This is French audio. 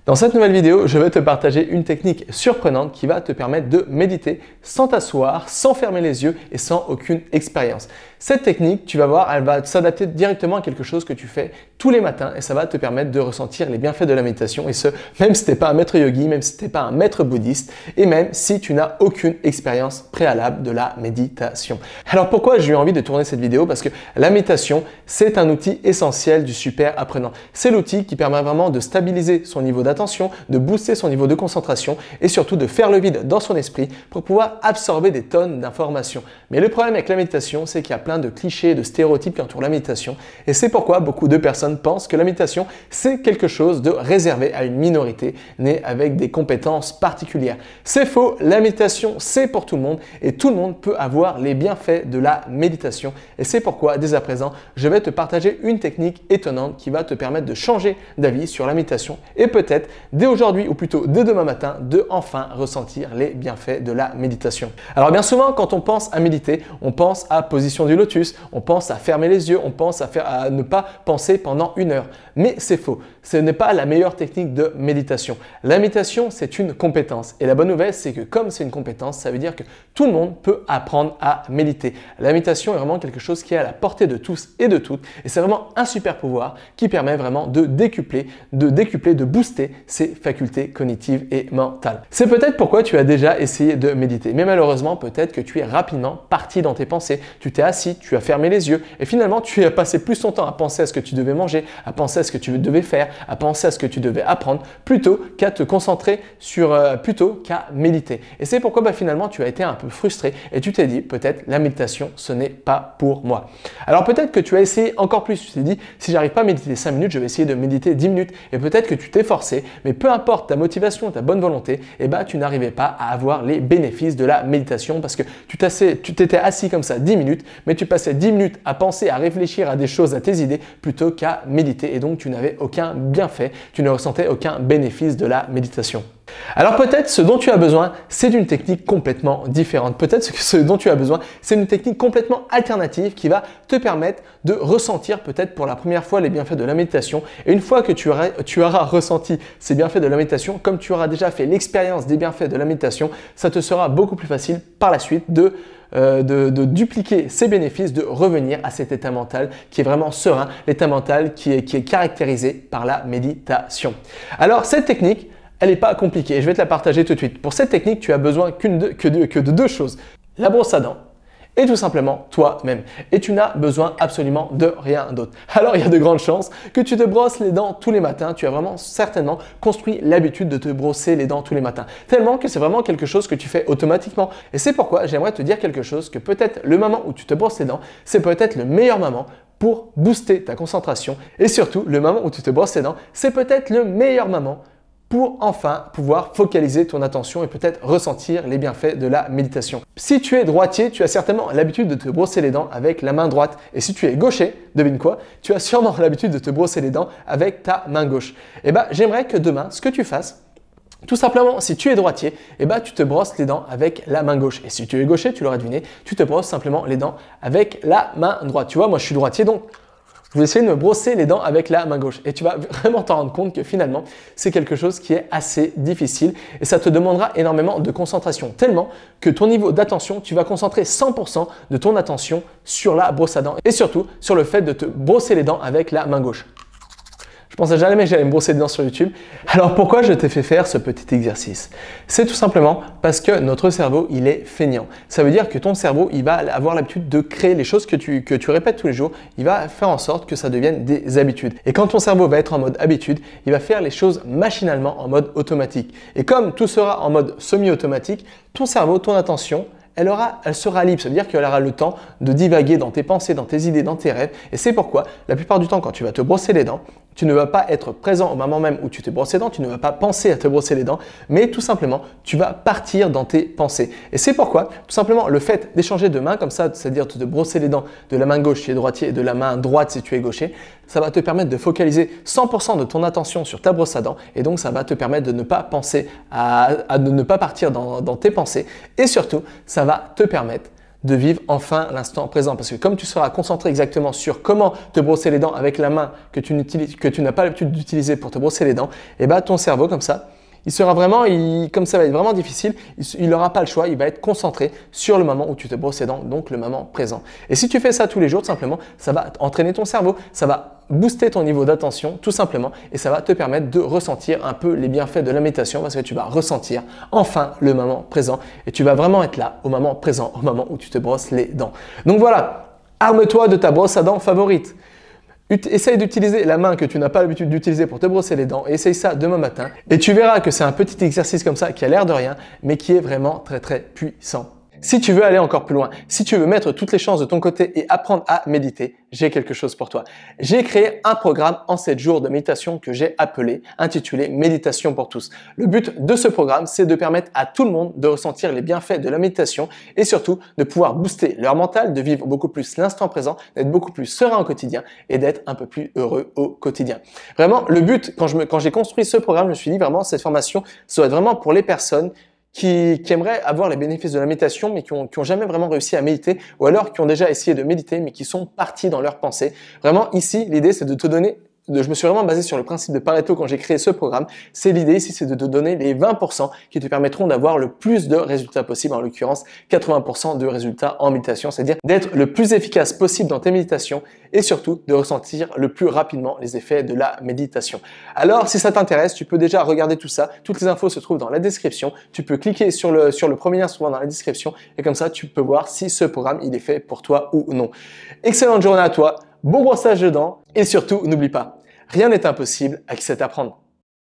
Dans cette nouvelle vidéo, je vais te partager une technique surprenante qui va te permettre de méditer sans t'asseoir, sans fermer les yeux et sans aucune expérience. Cette technique, tu vas voir, elle va s'adapter directement à quelque chose que tu fais tous les matins et ça va te permettre de ressentir les bienfaits de la méditation et ce, même si tu n'es pas un maître yogi, même si tu n'es pas un maître bouddhiste et même si tu n'as aucune expérience préalable de la méditation. Alors pourquoi j'ai eu envie de tourner cette vidéo? Parce que la méditation, c'est un outil essentiel du super apprenant. C'est l'outil qui permet vraiment de stabiliser son niveau d'attention, de booster son niveau de concentration et surtout de faire le vide dans son esprit pour pouvoir absorber des tonnes d'informations. Mais le problème avec la méditation, c'est qu'il y a plein de clichés, de stéréotypes qui entourent la méditation et c'est pourquoi beaucoup de personnes pensent que la méditation, c'est quelque chose de réservé à une minorité née avec des compétences particulières. C'est faux, la méditation, c'est pour tout le monde et tout le monde peut avoir les bienfaits de la méditation et c'est pourquoi, dès à présent, je vais te partager une technique étonnante qui va te permettre de changer d'avis sur la méditation et peut-être dès aujourd'hui ou plutôt dès demain matin de enfin ressentir les bienfaits de la méditation. Alors bien souvent, quand on pense à méditer, on pense à position du lotus, on pense à fermer les yeux, on pense à ne pas penser pendant une heure. Mais c'est faux. Ce n'est pas la meilleure technique de méditation. La méditation, c'est une compétence. Et la bonne nouvelle, c'est que comme c'est une compétence, ça veut dire que tout le monde peut apprendre à méditer. La méditation est vraiment quelque chose qui est à la portée de tous et de toutes. Et c'est vraiment un super pouvoir qui permet vraiment de décupler, de booster ses facultés cognitives et mentales. C'est peut-être pourquoi tu as déjà essayé de méditer. Mais malheureusement, peut-être que tu es rapidement parti dans tes pensées. Tu t'es assis, tu as fermé les yeux et finalement, tu as passé plus ton temps à penser à ce que tu devais manger, à penser à ce que tu devais faire, à penser à ce que tu devais apprendre, plutôt qu'à te concentrer plutôt qu'à méditer. Et c'est pourquoi finalement tu as été un peu frustré et tu t'es dit peut-être la méditation ce n'est pas pour moi. Alors peut-être que tu as essayé encore plus, tu t'es dit si j'arrive pas à méditer 5 minutes, je vais essayer de méditer 10 minutes et peut-être que tu t'es forcé, mais peu importe ta motivation, ta bonne volonté, tu n'arrivais pas à avoir les bénéfices de la méditation parce que tu t'étais assis comme ça 10 minutes, mais tu passais 10 minutes à penser, à réfléchir à des choses, à tes idées plutôt qu'à méditer et donc tu n'avais aucun bienfait, tu ne ressentais aucun bénéfice de la méditation. Alors peut-être ce dont tu as besoin, c'est d'une technique complètement différente. Peut-être que ce dont tu as besoin, c'est une technique complètement alternative qui va te permettre de ressentir peut-être pour la première fois les bienfaits de la méditation. Et une fois que tu auras ressenti ces bienfaits de la méditation, comme tu auras déjà fait l'expérience des bienfaits de la méditation, ça te sera beaucoup plus facile par la suite de dupliquer ces bénéfices, de revenir à cet état mental qui est vraiment serein, l'état mental qui est caractérisé par la méditation. Alors cette technique, elle n'est pas compliquée et je vais te la partager tout de suite. Pour cette technique, tu as besoin que de deux choses. La brosse à dents et tout simplement toi-même. Et tu n'as besoin absolument de rien d'autre. Alors il y a de grandes chances que tu te brosses les dents tous les matins. Tu as vraiment certainement construit l'habitude de te brosser les dents tous les matins. Tellement que c'est vraiment quelque chose que tu fais automatiquement. Et c'est pourquoi j'aimerais te dire quelque chose que peut-être le moment où tu te brosses les dents, c'est peut-être le meilleur moment pour booster ta concentration. Et surtout, le moment où tu te brosses les dents, c'est peut-être le meilleur moment pour enfin pouvoir focaliser ton attention et peut-être ressentir les bienfaits de la méditation. Si tu es droitier, tu as certainement l'habitude de te brosser les dents avec la main droite. Et si tu es gaucher, devine quoi, tu as sûrement l'habitude de te brosser les dents avec ta main gauche. Et j'aimerais que demain, ce que tu fasses, tout simplement, si tu es droitier, tu te brosses les dents avec la main gauche. Et si tu es gaucher, tu l'auras deviné, tu te brosses simplement les dents avec la main droite. Tu vois, moi je suis droitier, donc je vais essayer de me brosser les dents avec la main gauche et tu vas vraiment t'en rendre compte que finalement, c'est quelque chose qui est assez difficile et ça te demandera énormément de concentration tellement que ton niveau d'attention, tu vas concentrer 100% de ton attention sur la brosse à dents et surtout sur le fait de te brosser les dents avec la main gauche. Je pensais jamais que j'allais me brosser les dents sur YouTube. Alors pourquoi je t'ai fait faire ce petit exercice? C'est tout simplement parce que notre cerveau, il est feignant. Ça veut dire que ton cerveau, il va avoir l'habitude de créer les choses que tu répètes tous les jours. Il va faire en sorte que ça devienne des habitudes. Et quand ton cerveau va être en mode habitude, il va faire les choses machinalement en mode automatique. Et comme tout sera en mode semi-automatique, ton cerveau, ton attention, elle sera libre, ça veut dire qu'elle aura le temps de divaguer dans tes pensées, dans tes idées, dans tes rêves. Et c'est pourquoi, la plupart du temps, quand tu vas te brosser les dents, tu ne vas pas être présent au moment même où tu te brosses les dents, tu ne vas pas penser à te brosser les dents, mais tout simplement, tu vas partir dans tes pensées. Et c'est pourquoi, tout simplement, le fait d'échanger de main comme ça, c'est-à-dire de te brosser les dents de la main gauche si tu es droitier et de la main droite si tu es gaucher, ça va te permettre de focaliser 100% de ton attention sur ta brosse à dents et donc ça va te permettre de ne pas penser de ne pas partir dans tes pensées et surtout, ça va te permettre de vivre enfin l'instant présent. Parce que comme tu seras concentré exactement sur comment te brosser les dents avec la main que tu n'as pas l'habitude d'utiliser pour te brosser les dents, et bah ton cerveau comme ça, il sera vraiment, comme ça va être vraiment difficile, il n'aura pas le choix, il va être concentré sur le moment où tu te brosses les dents, donc le moment présent. Et si tu fais ça tous les jours, tout simplement, ça va entraîner ton cerveau, ça va booster ton niveau d'attention, tout simplement, et ça va te permettre de ressentir un peu les bienfaits de la méditation parce que tu vas ressentir enfin le moment présent et tu vas vraiment être là au moment présent, au moment où tu te brosses les dents. Donc voilà, arme-toi de ta brosse à dents favorite. Essaye d'utiliser la main que tu n'as pas l'habitude d'utiliser pour te brosser les dents. Essaye ça demain matin et tu verras que c'est un petit exercice comme ça qui a l'air de rien, mais qui est vraiment très très puissant. Si tu veux aller encore plus loin, si tu veux mettre toutes les chances de ton côté et apprendre à méditer, j'ai quelque chose pour toi. J'ai créé un programme en 7 jours de méditation que j'ai intitulé Méditation pour tous. Le but de ce programme, c'est de permettre à tout le monde de ressentir les bienfaits de la méditation et surtout de pouvoir booster leur mental, de vivre beaucoup plus l'instant présent, d'être beaucoup plus serein au quotidien et d'être un peu plus heureux au quotidien. Vraiment, le but, quand j'ai construit ce programme, je me suis dit vraiment, cette formation, ça doit être vraiment pour les personnes qui aimeraient avoir les bénéfices de la méditation mais qui ont jamais vraiment réussi à méditer ou alors qui ont déjà essayé de méditer mais qui sont partis dans leurs pensées. Vraiment ici, l'idée c'est de te donner, je me suis vraiment basé sur le principe de Pareto quand j'ai créé ce programme. C'est l'idée ici, c'est de te donner les 20% qui te permettront d'avoir le plus de résultats possible, en l'occurrence 80% de résultats en méditation, c'est-à-dire d'être le plus efficace possible dans tes méditations et surtout de ressentir le plus rapidement les effets de la méditation. Alors si ça t'intéresse, tu peux déjà regarder tout ça. Toutes les infos se trouvent dans la description. Tu peux cliquer sur le premier lien souvent dans la description et comme ça tu peux voir si ce programme il est fait pour toi ou non. Excellente journée à toi. Bon brossage de dents et surtout, n'oublie pas, rien n'est impossible à qui sait apprendre.